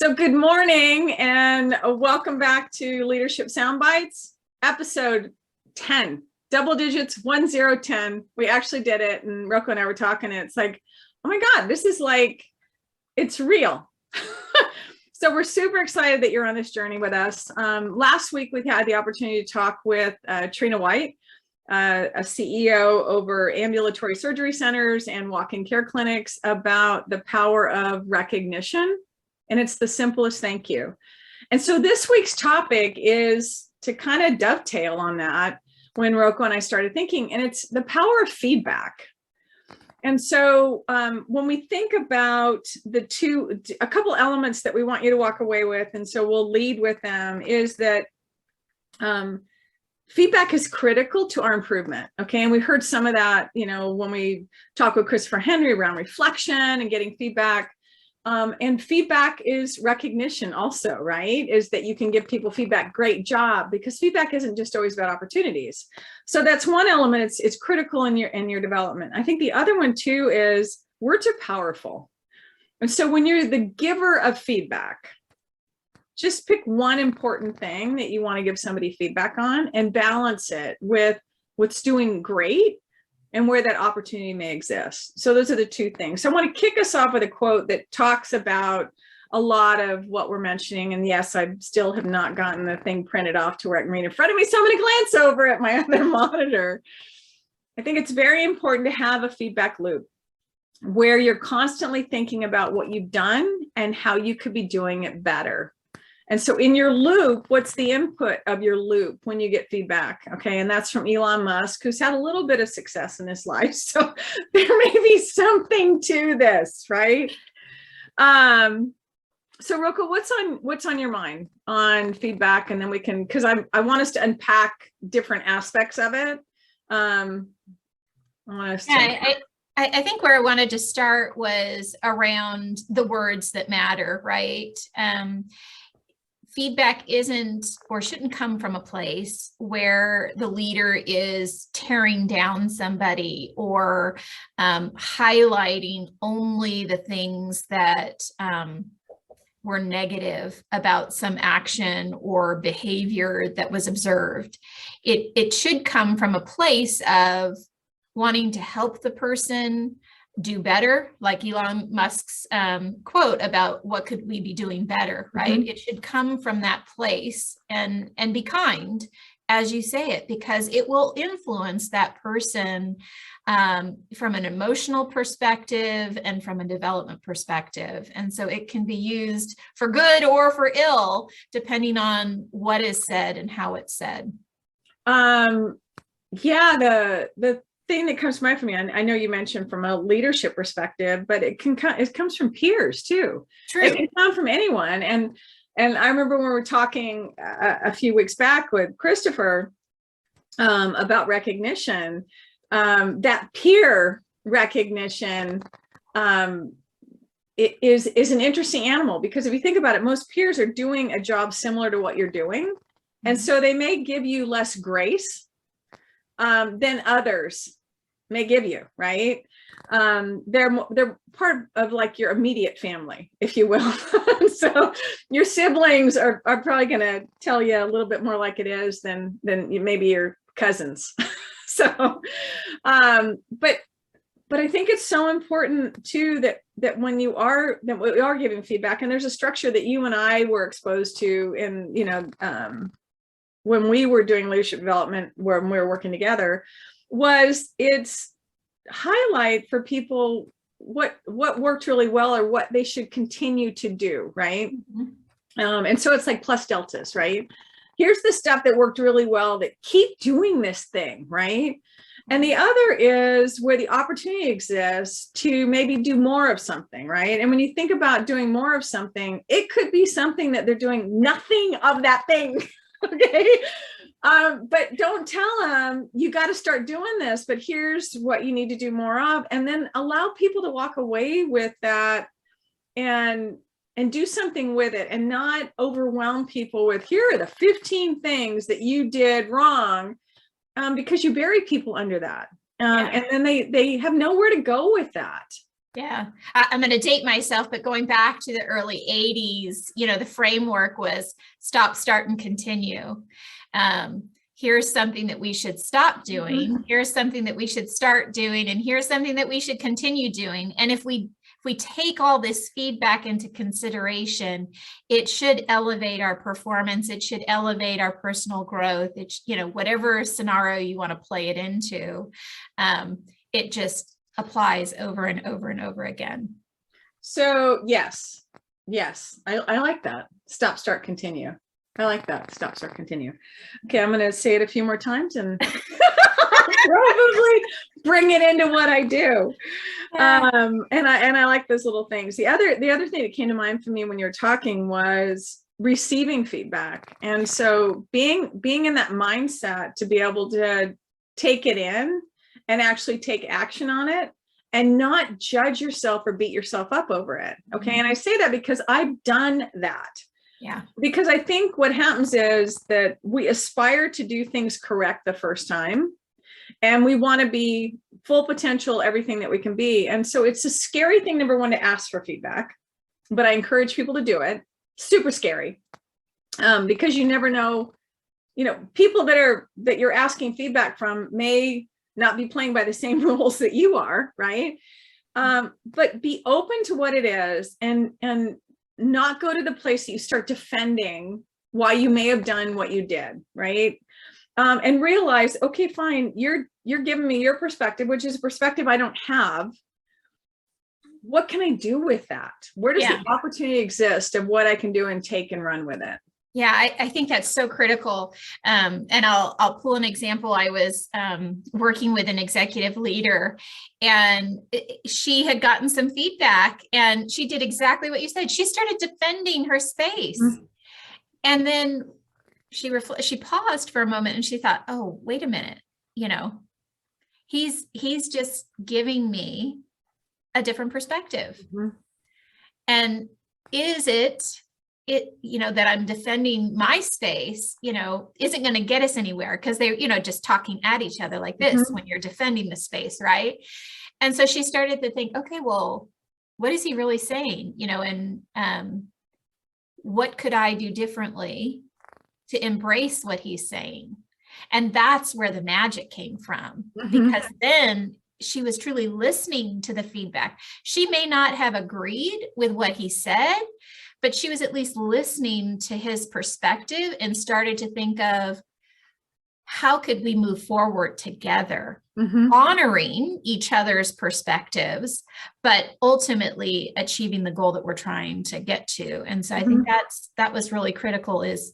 So good morning and welcome back to Leadership Soundbites, episode 10, double digits, 1010. We actually did it and Roko and I were talking and it's like, oh my God, this is like, it's real. So we're super excited that you're on this journey with us. Last week, we had the opportunity to talk with Trina White, a CEO over ambulatory surgery centers and walk-in care clinics about the power of recognition. And it's the simplest thank you. And so this week's topic is to kind of dovetail on that when Roko and I started thinking, and it's the power of feedback. And so when we think about a couple elements that we want you to walk away with, and so we'll lead with them, is that feedback is critical to our improvement. Okay. And we heard some of that, when we talk with Christopher Henry around reflection and getting feedback. And feedback is recognition also, right? Is that you can give people feedback, great job, because feedback isn't just always about opportunities. So that's one element. It's critical in your development. I think the other one too is words are powerful. And so when you're the giver of feedback, just pick one important thing that you want to give somebody feedback on and balance it with what's doing great and where that opportunity may exist. So those are the two things. So I want to kick us off with a quote that talks about a lot of what we're mentioning. And yes, I still have not gotten the thing printed off to where I can read in front of me, so I'm going to glance over at my other monitor. I think it's very important to have a feedback loop where you're constantly thinking about what you've done and how you could be doing it better. And so in your loop, what's the input of your loop when you get feedback? Okay. And that's from Elon Musk, who's had a little bit of success in his life. So there may be something to this, right? So Roko, what's on your mind on feedback? And then we can, because I want us to unpack different aspects of it. I think where I wanted to start was around the words that matter, right? Feedback isn't or shouldn't come from a place where the leader is tearing down somebody or highlighting only the things that were negative about some action or behavior that was observed. It should come from a place of wanting to help the person do better, like Elon Musk's quote about what could we be doing better, right? Mm-hmm. It should come from that place and be kind as you say it, because it will influence that person from an emotional perspective and from a development perspective. And so it can be used for good or for ill, depending on what is said and how it's said. The thing that comes to mind for me, I know you mentioned from a leadership perspective, but it comes from peers too. True. It can come from anyone. And I remember when we were talking a few weeks back with Christopher about recognition, that peer recognition it is an interesting animal, because if you think about it, most peers are doing a job similar to what you're doing. And so they may give you less grace than others may give you, right? They're part of like your immediate family, if you will. So your siblings are probably going to tell you a little bit more like it is than maybe your cousins. So, but I think it's so important too that when we are giving feedback, and there's a structure that you and I were exposed to in when we were doing leadership development, when we were working together, was it's highlight for people what worked really well or what they should continue to do, right? Mm-hmm. And so it's like plus deltas, right? Here's the stuff that worked really well, that keep doing this thing, right? And the other is where the opportunity exists to maybe do more of something, right? And when you think about doing more of something, it could be something that they're doing nothing of that thing. Okay. But don't tell them you got to start doing this, but here's what you need to do more of, and then allow people to walk away with that and do something with it, and not overwhelm people with, here are the 15 things that you did wrong, because you bury people under that. And then they have nowhere to go with that. Yeah, I'm going to date myself, but going back to the early 80s, the framework was stop, start, and continue. Here's something that we should stop doing. Here's something that we should start doing. And here's something that we should continue doing. And if we take all this feedback into consideration, it should elevate our performance. It should elevate our personal growth. It's, whatever scenario you want to play it into, it just applies over and over and over again. So yes, I like that. Stop, start, continue. I like that. Stop, start, continue. Okay, I'm going to say it a few more times and probably bring it into what I do. And I like those little things. The other thing that came to mind for me when you were talking was receiving feedback. And so being in that mindset to be able to take it in and actually take action on it and not judge yourself or beat yourself up over it. Okay. And I say that because I've done that. Yeah. Because I think what happens is that we aspire to do things correct the first time. And we want to be full potential, everything that we can be. And so it's a scary thing, number one, to ask for feedback, but I encourage people to do it. Super scary. Because you never know, people that you're asking feedback from may not be playing by the same rules that you are, right? But be open to what it is and not go to the place that you start defending why you may have done what you did, right? And realize, okay, fine, you're giving me your perspective, which is a perspective I don't have. What can I do with that? Where does the opportunity exist of what I can do and take and run with it? Yeah, I think that's so critical. And I'll pull an example. I was working with an executive leader, and she had gotten some feedback, and she did exactly what you said. She started defending her space. Mm-hmm. And then she paused for a moment and she thought, oh, wait a minute, he's just giving me a different perspective. Mm-hmm. And is it that I'm defending my space, isn't going to get us anywhere, because they're, just talking at each other like this. Mm-hmm. When you're defending the space, right? And so she started to think, okay, well, what is he really saying? And what could I do differently to embrace what he's saying? And that's where the magic came from. Mm-hmm. Because then she was truly listening to the feedback. She may not have agreed with what he said, but she was at least listening to his perspective and started to think of, how could we move forward together, mm-hmm. honoring each other's perspectives, but ultimately achieving the goal that we're trying to get to. And so, mm-hmm. I think that was really critical, is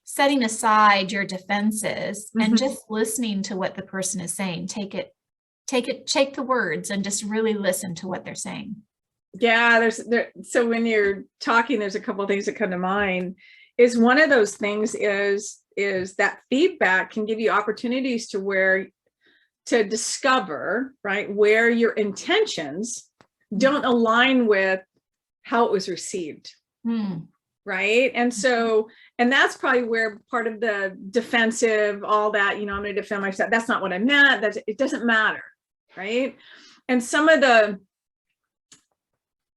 setting aside your defenses, mm-hmm. and just listening to what the person is saying. Take the words and just really listen to what they're saying. Yeah, so when you're talking, there's a couple of things that come to mind. Is one of those things is that feedback can give you opportunities to discover, right, where your intentions don't align with how it was received. Mm. Right. And so, and that's probably where part of the defensive, all that, I'm going to defend myself. That's not what I meant. It doesn't matter. Right. And some of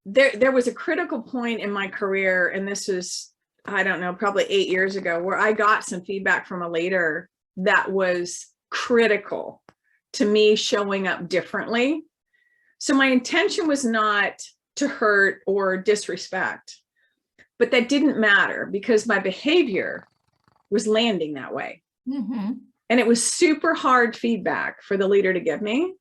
there was a critical point in my career, and this was, I don't know, probably 8 years ago, where I got some feedback from a leader that was critical to me showing up differently. So my intention was not to hurt or disrespect, but that didn't matter because my behavior was landing that way. Mm-hmm. And it was super hard feedback for the leader to give me,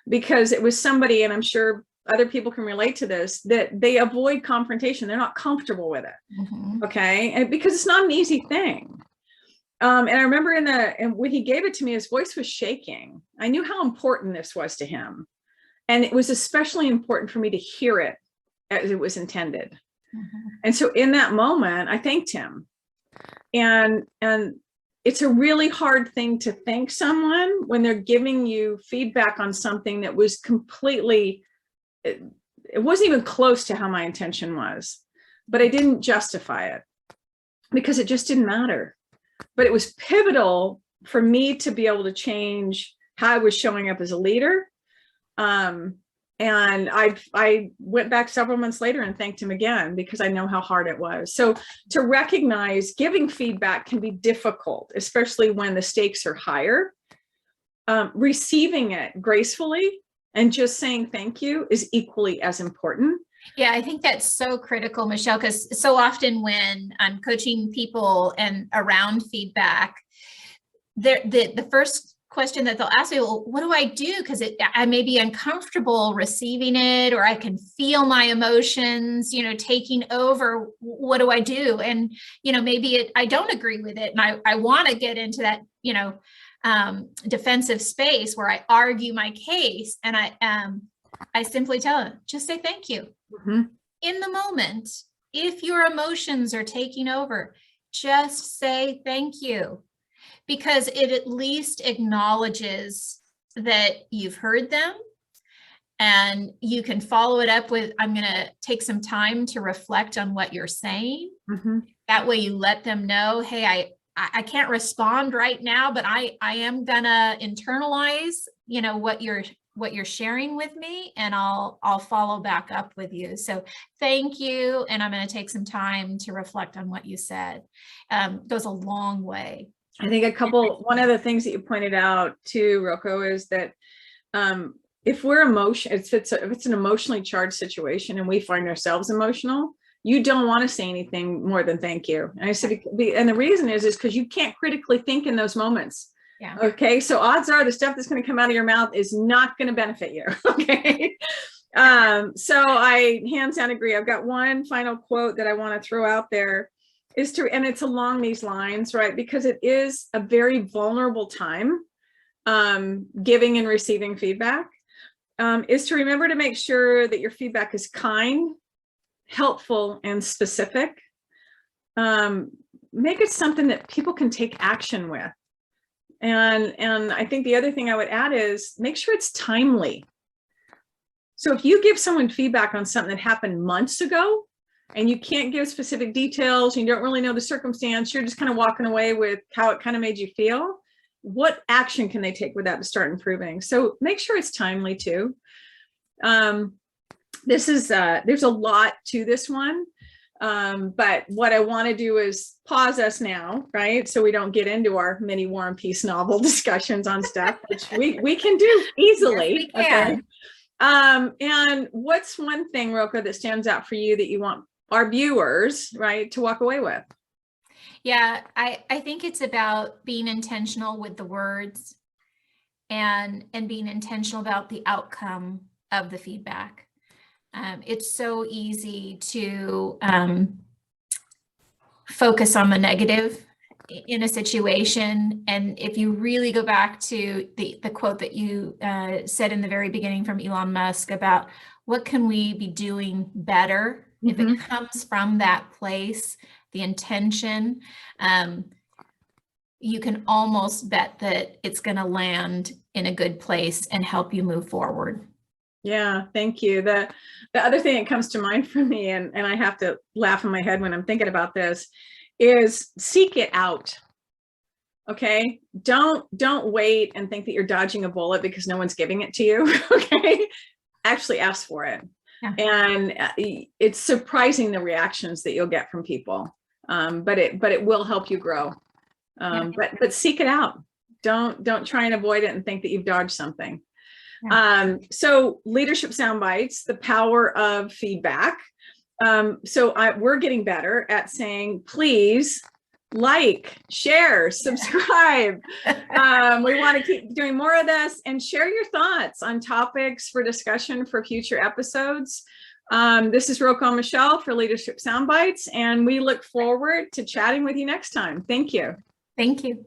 because it was somebody, and I'm sure other people can relate to this, that they avoid confrontation. They're not comfortable with it. Mm-hmm. Okay. And because it's not an easy thing. And I remember and when he gave it to me, his voice was shaking. I knew how important this was to him. And it was especially important for me to hear it as it was intended. Mm-hmm. And so in that moment, I thanked him. And it's a really hard thing to thank someone when they're giving you feedback on something that was completely, it wasn't even close to how my intention was, but I didn't justify it because it just didn't matter. But it was pivotal for me to be able to change how I was showing up as a leader, And I went back several months later and thanked him again because I know how hard it was. So to recognize giving feedback can be difficult, especially when the stakes are higher. Receiving it gracefully and just saying thank you is equally as important. Yeah, I think that's so critical, Michelle, because so often when I'm coaching people and around feedback, the first question that they'll ask me, well, what do I do? Because I may be uncomfortable receiving it, or I can feel my emotions, taking over. What do I do? And, maybe I don't agree with it. And I want to get into that, defensive space where I argue my case. And I simply tell them, just say thank you. Mm-hmm. In the moment, if your emotions are taking over, just say thank you, because it at least acknowledges that you've heard them, and you can follow it up with, I'm going to take some time to reflect on what you're saying. Mm-hmm. That way you let them know, hey, I can't respond right now, but I am going to internalize, what you're sharing with me, and I'll follow back up with you. So thank you. And I'm going to take some time to reflect on what you said. Goes a long way. I think one of the things that you pointed out too, Roko, is that if it's an emotionally charged situation and we find ourselves emotional, you don't want to say anything more than thank you. And I said, and the reason is because you can't critically think in those moments. Yeah. Okay. So odds are the stuff that's going to come out of your mouth is not going to benefit you. Okay. So I hands down agree. I've got one final quote that I want to throw out there and it's along these lines, right? Because it is a very vulnerable time, giving and receiving feedback, is to remember to make sure that your feedback is kind, helpful, and specific. Make it something that people can take action with. And I think the other thing I would add is make sure it's timely. So if you give someone feedback on something that happened months ago and you can't give specific details, you don't really know the circumstance, you're just kind of walking away with how it kind of made you feel, what action can they take with that to start improving? So make sure it's timely too. There's a lot to this one. But what I want to do is pause us now, right? So we don't get into our mini War and Peace novel discussions on stuff, which we can do easily. Yes, we can. Okay. And what's one thing, Roko, that stands out for you that you want our viewers, right, to walk away with? Yeah, I think it's about being intentional with the words and being intentional about the outcome of the feedback. It's so easy to focus on the negative in a situation. And if you really go back to the quote that you said in the very beginning from Elon Musk about what can we be doing better, if it comes from that place, the intention, you can almost bet that it's going to land in a good place and help you move forward. Yeah, thank you. The other thing that comes to mind for me, and I have to laugh in my head when I'm thinking about this, is seek it out. Okay, don't wait and think that you're dodging a bullet because no one's giving it to you. Okay, actually ask for it. Yeah. And it's surprising the reactions that you'll get from people, but it will help you grow. But seek it out. Don't try and avoid it and think that you've dodged something. Yeah. So leadership sound bites, the power of feedback. We're getting better at saying, please like, share, subscribe. We want to keep doing more of this and share your thoughts on topics for discussion for future episodes. This is RokoM Michele for Leadership Sound Bites, and we look forward to chatting with you next time. Thank you. Thank you.